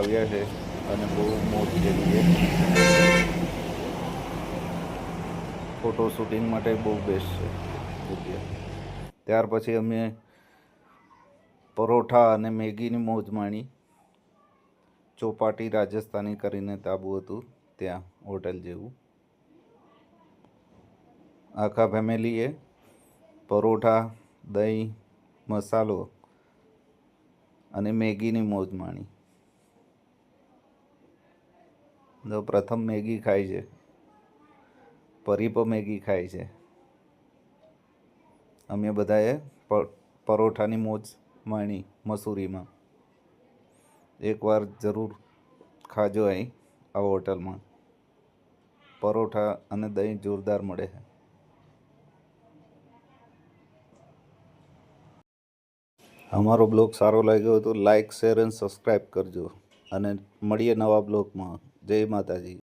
આવ્યા છે અને બહુ મોજ જેવી છે. ફોટો શૂટિંગ માટે બહુ બેસ્ટ છે જગ્યા. ત્યાર પછી અમે પરોઠા અને મેગીની મોજ માણી. ચોપાટી રાજસ્થાની કરીને તાબુ હતું ત્યાં, હોટલ જેવું. આખા ફેમિલીએ પરોઠા, દહીં, મસાલો અને મેગીની મોજ માણી. તો પ્રથમ મેગી ખાય છે, પરીપો મેગી ખાય છે. અમે બધાએ પરોઠાની મોજ માણી મસૂરીમાં. એકવાર જરૂર ખાજો અહીં આ હોટલમાં. પરોઠા અને દહીં જોરદાર મળે છે. અમારો બ્લોગ સારો લાગ્યો હોય તો લાઈક, શેર અને સબસ્ક્રાઈબ કરજો. અને મળીએ નવા બ્લોગમાં. જય માતાજી.